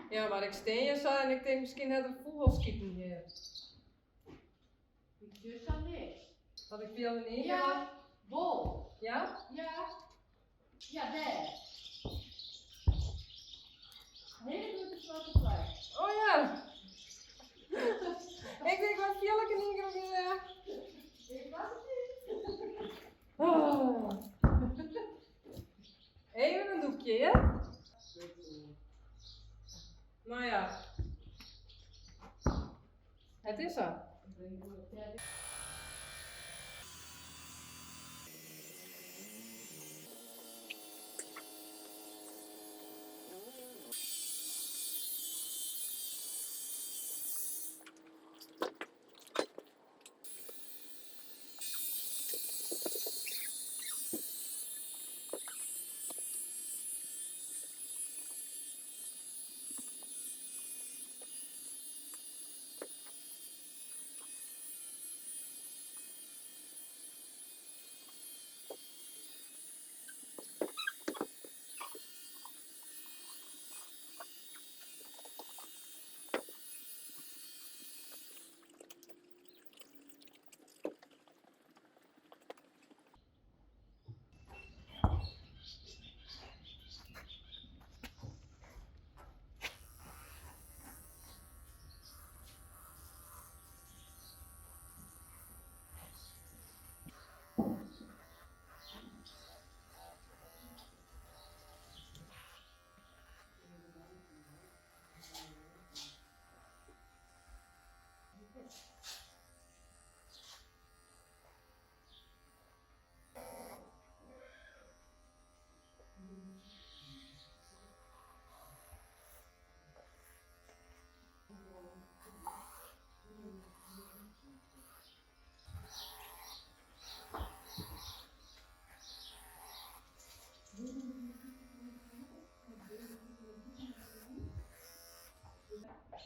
Ja, maar ik steen je zo en ik denk misschien dat het voetbalskieten hier. Ik zus dan niks. Had ik veel in één Ja, bol. Ja? Ja. Ja, daar. Hele grote zwarte plek. Oh ja! Ik denk, wat viel ik in één keer weer? Ik was het niet. Oh. Even een doekje, ja? Nou ja. Het is er.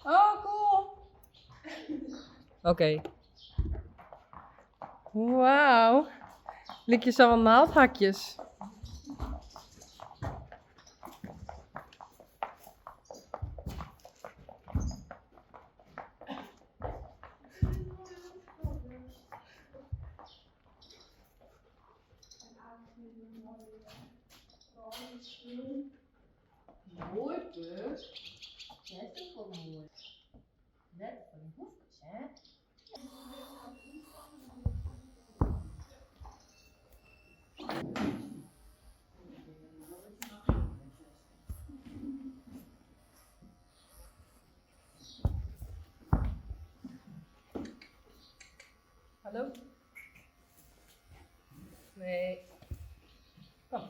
Oh, cool. Oké. Wauw. Lik je zo aan naaldhakjes. Mooi, Puk. Dat is ook wel mooi. Net van hoefjes, hè? Hallo? Nee. Kom.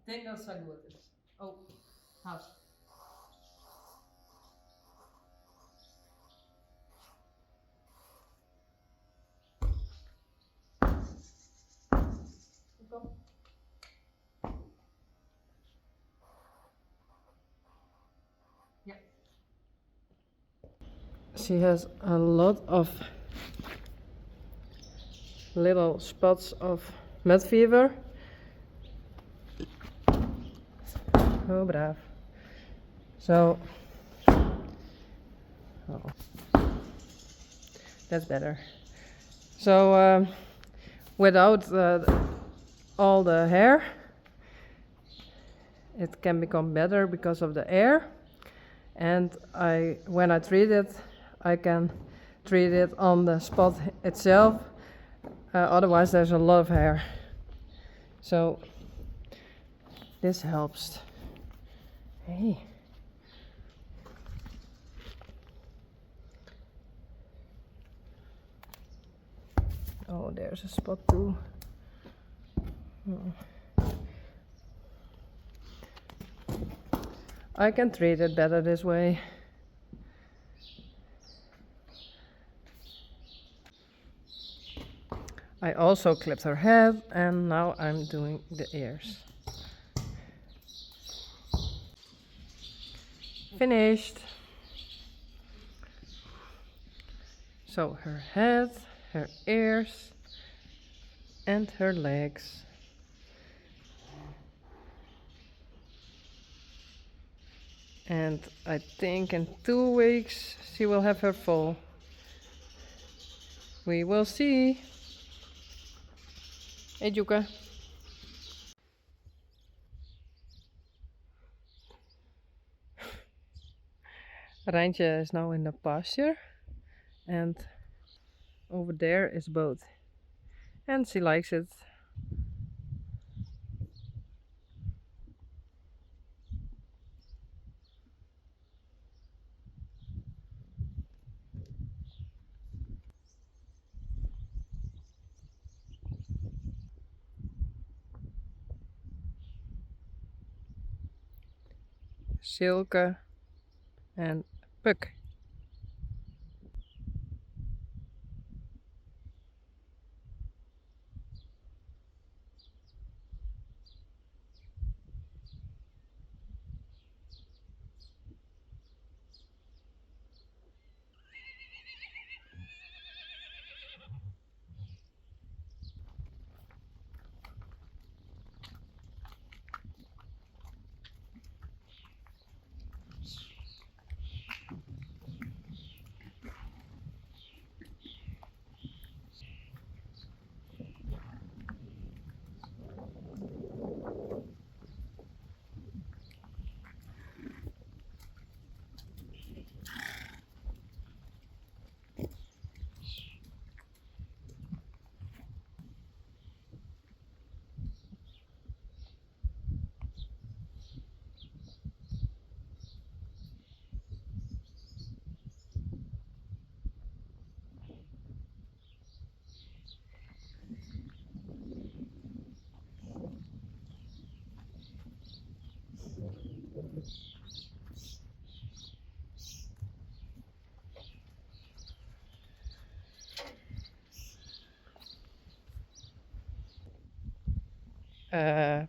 Ik denk dat het zo goed is. Oh, houd. Kom. Ja. She has a lot of little spots of mud fever. Oh, braaf. So, oh, that's better. So, without all the hair, it can become better because of the air. And when I treat it, I can treat it on the spot itself. Otherwise, there's a lot of hair. So, this helps. Hey. Oh, there's a spot too. I can treat it better this way. I also clipped her head and now I'm doing the ears. Finished. So her head, her ears and her legs. And I think in 2 weeks she will have her full. We will see. Hey Juke. Rijntje is now in the pasture and over there is Boot. And she likes it. Silke and Puck.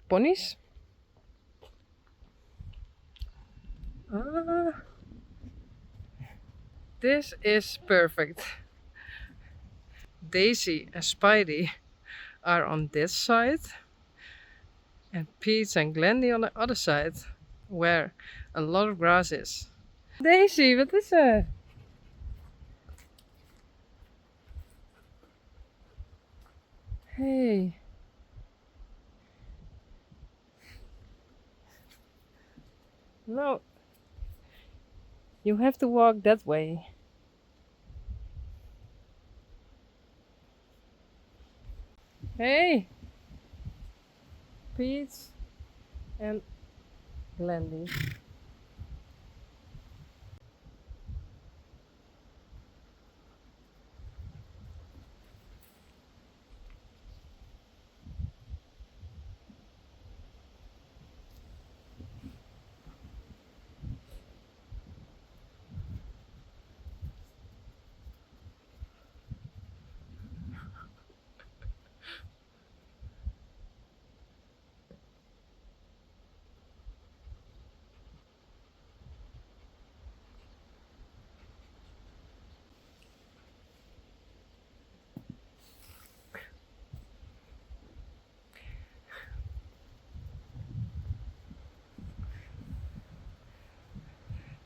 Ponies. This is perfect. Daisy and Spidey are on this side and Pete and Glendy on the other side where a lot of grass is. Daisy, wat is er? Hey. No. You have to walk that way. Hey. Pete and Glendy.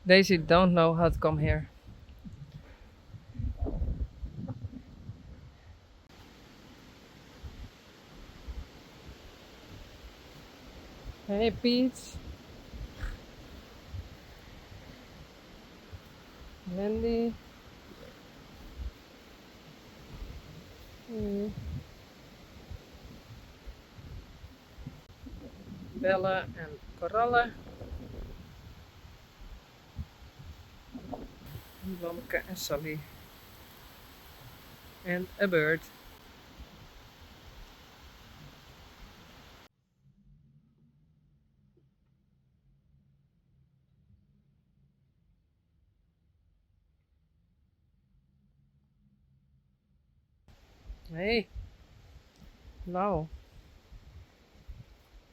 Daisy don't know how to come here. Hey, Pete. Wendy. Bella and Coralle. Blomke and Sally. And a bird. Hey. Now.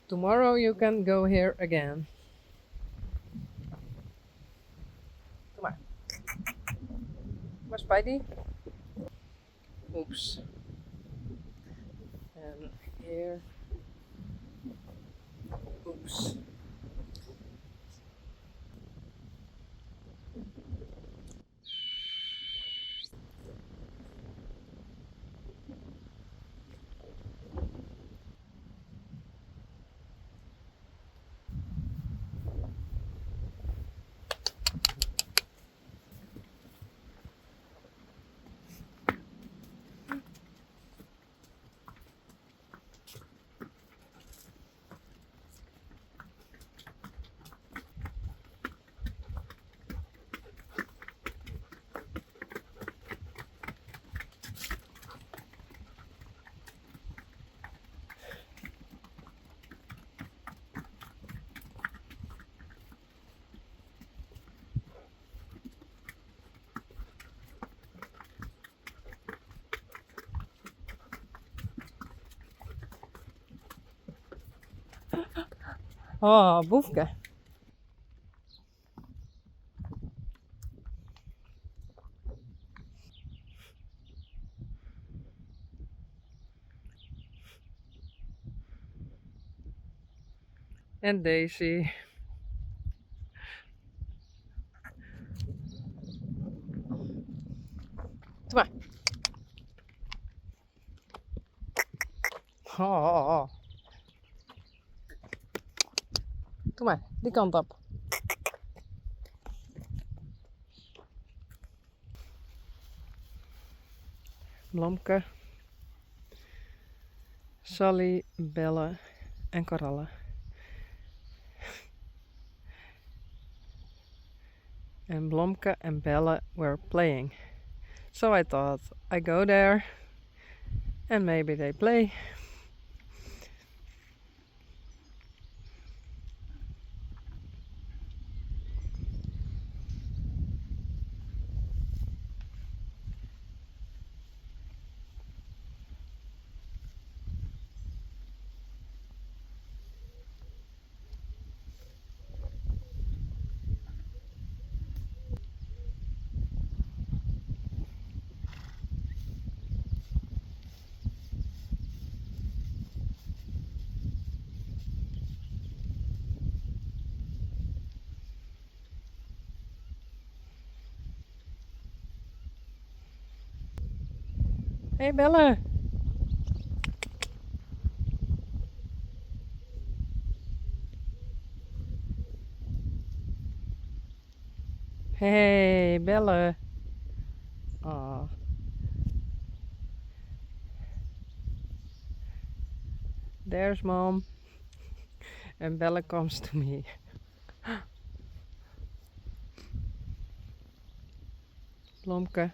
Tomorrow you can go here again. Kom maar. Waar Spidey? Oops. And here. Oops. Oh, Boefke. And Daisy. Kom maar. Oh. Kom maar, die kant op. Blomke, Sally, Bella en Coralle. And Blomke and Bella were playing. So I thought I go there and maybe they play. Hey Bella. Hey Bella. Aw. There's Mom. And Bella comes to me. Blomke.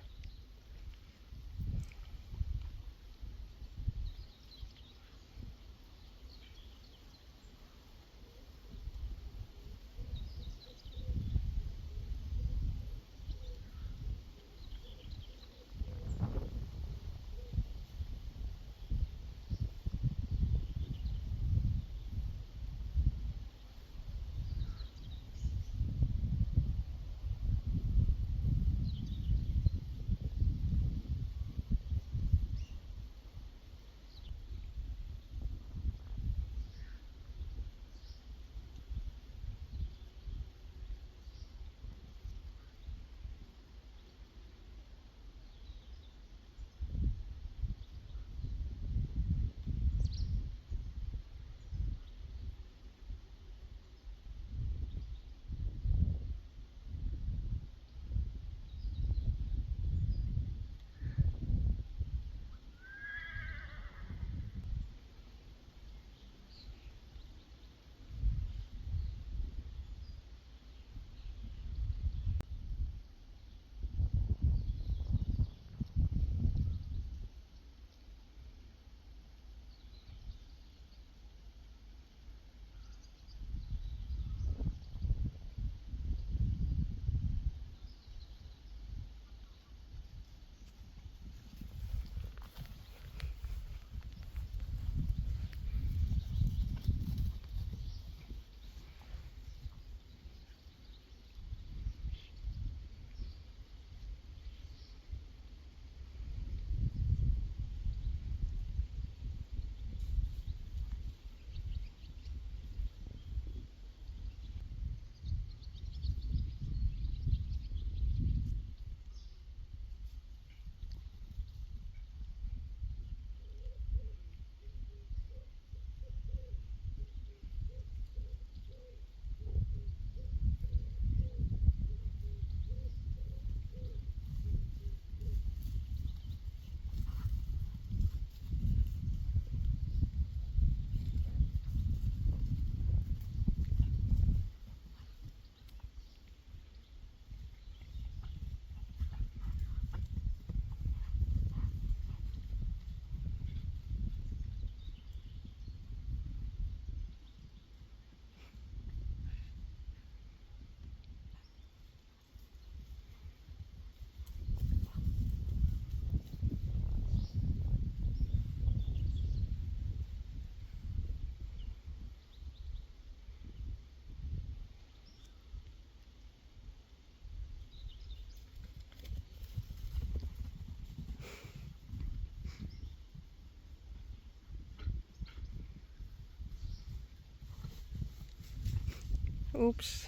Oops.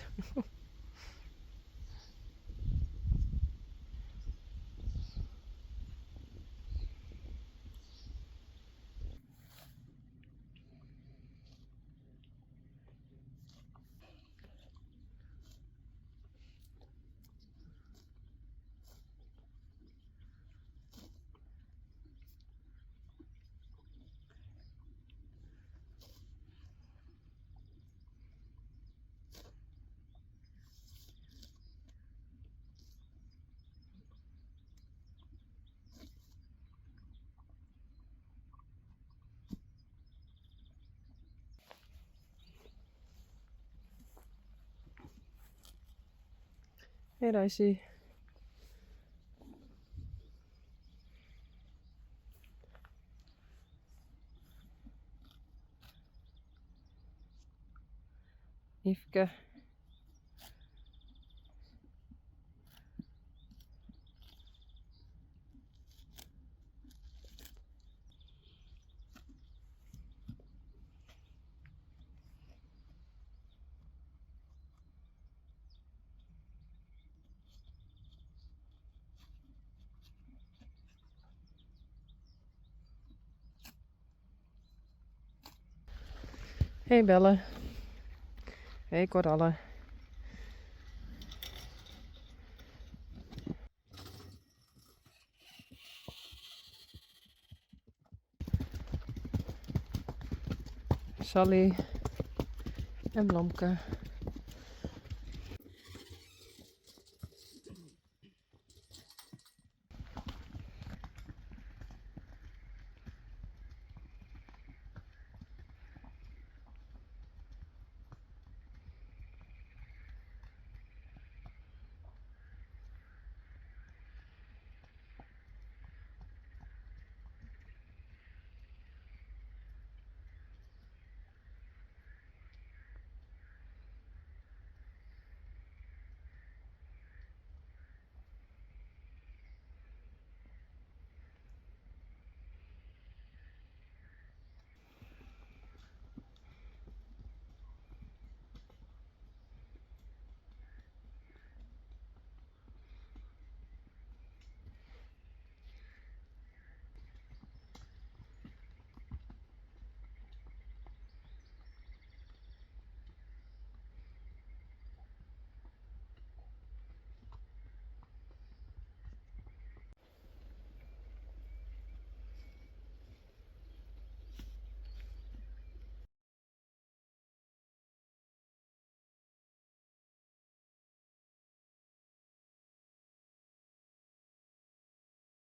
Hey Daisy. Yvke. Hey Belle. Hey Coralle. Sally en Blamke.